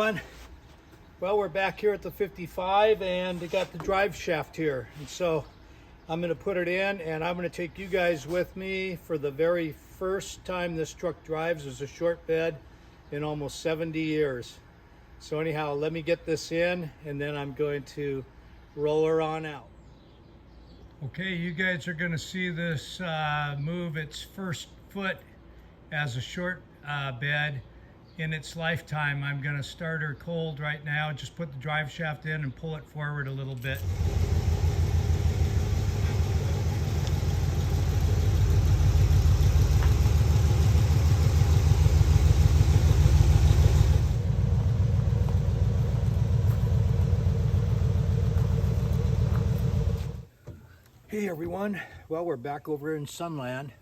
Well, we're back here at the 55 and they got the drive shaft here, and so I'm going to put it in and I'm going to take you guys with me for the very first time this truck drives as a short bed in almost 70 years. So anyhow, let me get this in and then I'm going to roll her on out. Okay, you guys are going to see this move its first foot as a short bed in its lifetime. I'm going to start her cold right now, just put the drive shaft in and pull it forward a little bit. Hey everyone, well, we're back over in Sunland.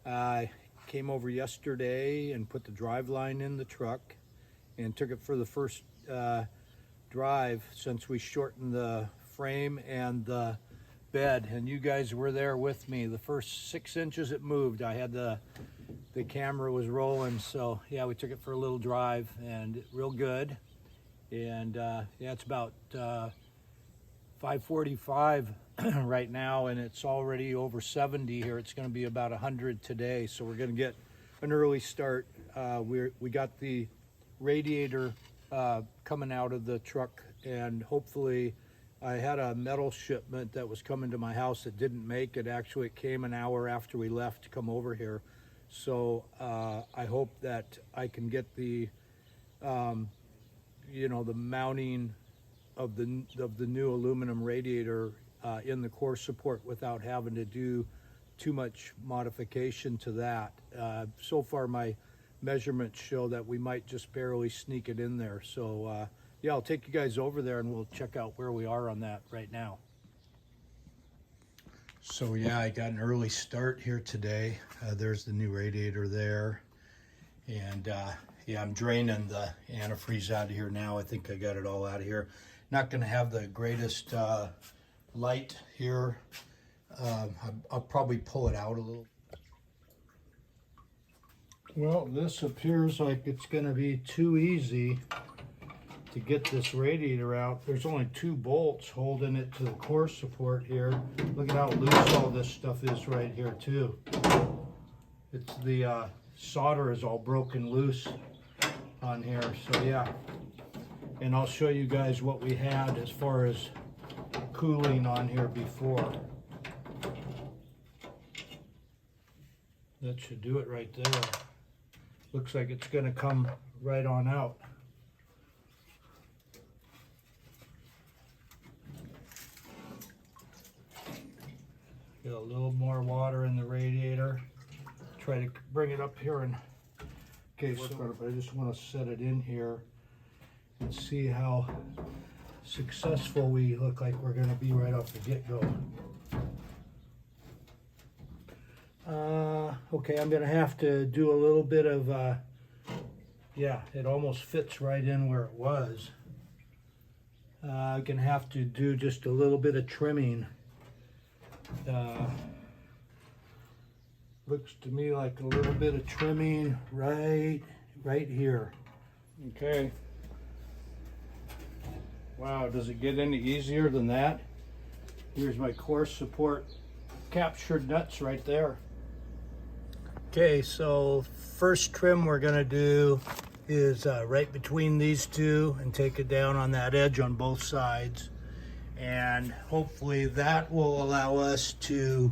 I came over yesterday and put the drive line in the truck and took it for the first drive since we shortened the frame and the bed, and you guys were there with me. The first 6 inches it moved, I had the camera was rolling, so yeah, we took it for a little drive and real good. And yeah, it's about 5:45 right now, and it's already over 70 here. It's going to be about 100 today, so we're going to get an early start. We got the radiator coming out of the truck, and hopefully I had a metal shipment that was coming to my house that didn't make it. Actually, it came an hour after we left to come over here, so I hope that I can get the the mounting of the new aluminum radiator in the core support without having to do too much modification to that. So far my measurements show that we might just barely sneak it in there. So yeah, I'll take you guys over there and we'll check out where we are on that right now. So yeah, I got an early start here today. There's the new radiator there. And yeah, I'm draining the antifreeze out of here now. I think I got it all out of here. Not going to have the greatest light here. I'll probably pull it out a little. Well, this appears like it's going to be too easy to get this radiator out. There's only 2 bolts holding it to the core support here. Look at how loose all this stuff is right here too. It's the solder is all broken loose on here, so yeah. And I'll show you guys what we had as far as cooling on here before. That should do it right there. Looks like it's going to come right on out. Get a little more water in the radiator. Try to bring it up here and okay, so I just want to set it in here and see how successful we look like we're going to be right off the get-go. Okay, I'm going to have to do a little bit of, yeah, it almost fits right in where it was. I'm going to have to do just a little bit of trimming. Looks to me like a little bit of trimming right here. Okay. Wow, does it get any easier than that? Here's my core support captured nuts right there. Okay, so first trim we're gonna do is right between these two and take it down on that edge on both sides. And hopefully that will allow us to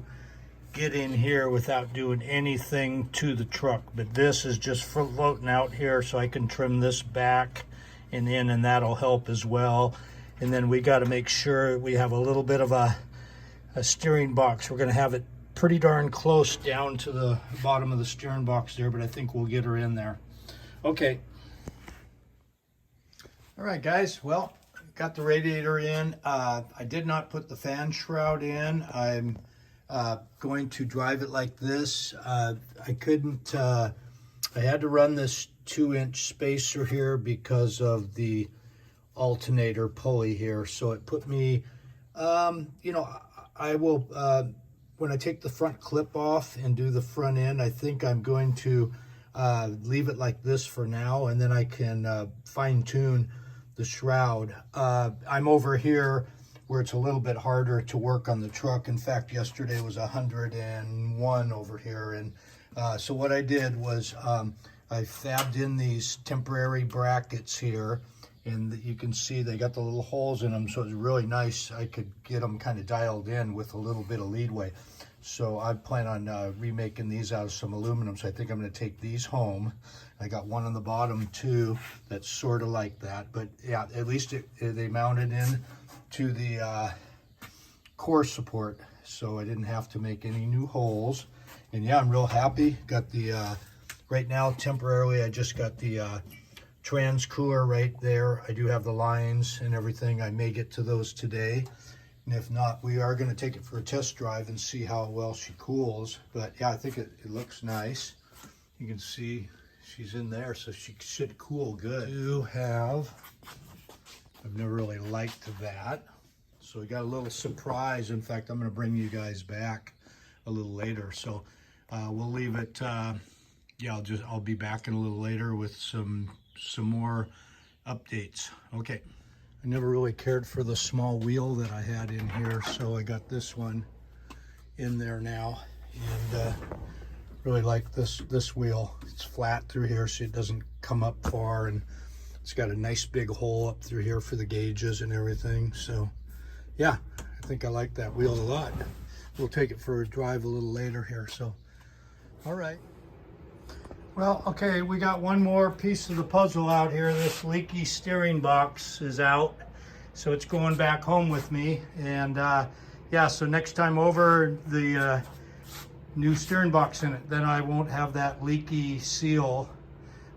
get in here without doing anything to the truck. But this is just floating out here, so I can trim this back and in, and that'll help as well. And then we got to make sure we have a little bit of a steering box. We're going to have it pretty darn close down to the bottom of the steering box there, but I think we'll get her in there. Okay. All right, guys. Well, got the radiator in. I did not put the fan shroud in. I'm going to drive it like this. I couldn't, I had to run this 2-inch spacer here because of the alternator pulley here. So it put me, you know, I will, when I take the front clip off and do the front end, I think I'm going to leave it like this for now, and then I can fine tune the shroud. I'm over here where it's a little bit harder to work on the truck. In fact, yesterday was 101 over here. And so what I did was I fabbed in these temporary brackets here, and you can see they got the little holes in them, so it's really nice. I could get them kind of dialed in with a little bit of leadway. So I plan on remaking these out of some aluminum, so I think I'm going to take these home. I got one on the bottom too that's sort of like that, but yeah, at least they mounted in to the core support, so I didn't have to make any new holes. And yeah, I'm real happy. Got the right now temporarily I just got the trans cooler right there. I do have the lines and everything. I may get to those today, and if not, we are going to take it for a test drive and see how well she cools. But yeah, I think it looks nice. You can see she's in there, so she should cool good. I've never really liked that, so we got a little surprise. In fact, I'm going to bring you guys back a little later, so we'll leave it. Yeah, I'll be back in a little later with some more updates. Okay. I never really cared for the small wheel that I had in here, so I got this one in there now, and really like this wheel. It's flat through here, so it doesn't come up far, and it's got a nice big hole up through here for the gauges and everything. So yeah, I think I like that wheel a lot. We'll take it for a drive a little later here. So all right. Well, okay, we got one more piece of the puzzle out here. This Leaky steering box is out, so it's going back home with me. And yeah, so next time over, the new steering box in it, then I won't have that Leaky seal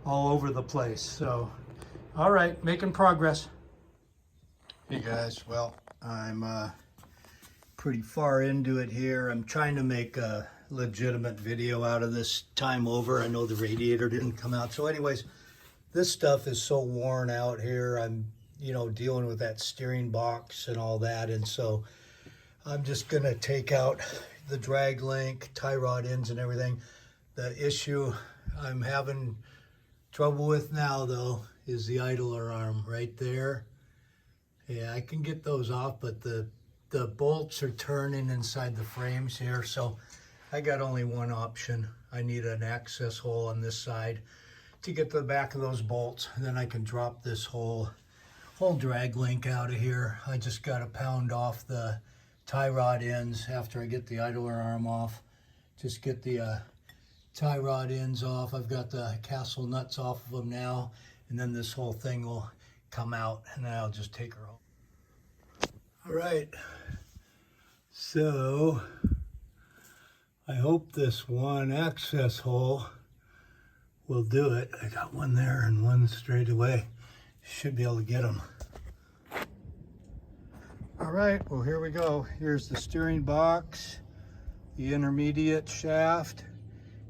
all over the place. So all right, making progress. Hey guys, well, I'm pretty far into it here. I'm trying to make a legitimate video out of this time over. I know the radiator didn't come out. So anyways, this stuff is so worn out here. I'm, dealing with that steering box and all that. And so I'm just gonna take out the drag link, tie rod ends and everything. The issue I'm having trouble with now though is the idler arm right there. Yeah, I can get those off, but the bolts are turning inside the frames here, so I got only one option. I need an access hole on this side to get to the back of those bolts, and then I can drop this whole drag link out of here. I just got to pound off the tie rod ends after I get the idler arm off. Just get the tie rod ends off. I've got the castle nuts off of them now, and then this whole thing will come out, and then I'll just take her off. All right, so I hope this one access hole will do it. I got one there and one straight away. Should be able to get them. All right, well, here we go. Here's the steering box, the intermediate shaft,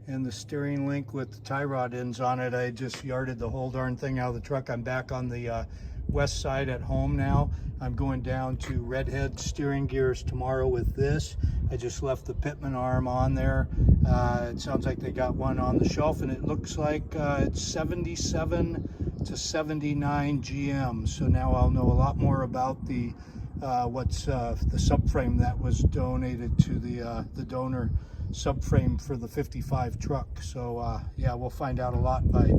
and the steering link with the tie rod ends on it. I just yarded the whole darn thing out of the truck. I'm back on the west side at home now. I'm going down to Redhead steering gears tomorrow with this. I just left the Pitman arm on there. It sounds like they got one on the shelf, and it looks like it's 77 to 79 GM. So now I'll know a lot more about the the subframe that was donated to the donor subframe for the 55 truck. So yeah, we'll find out a lot by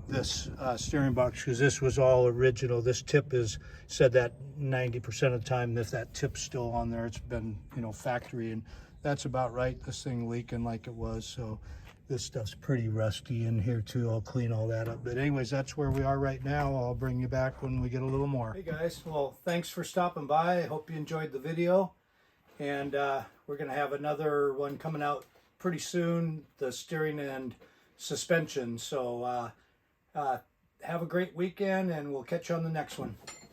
this steering box, because this was all original. This tip is said that 90% of the time, if that tip's still on there, it's been factory, and that's about right. This thing leaking like it was, so this stuff's pretty rusty in here too. I'll clean all that up. But anyways, that's where we are right now. I'll bring you back when we get a little more. Hey guys, well, thanks for stopping by. I hope you enjoyed the video, and we're gonna have another one coming out pretty soon, the steering and suspension. So have a great weekend, and we'll catch you on the next one.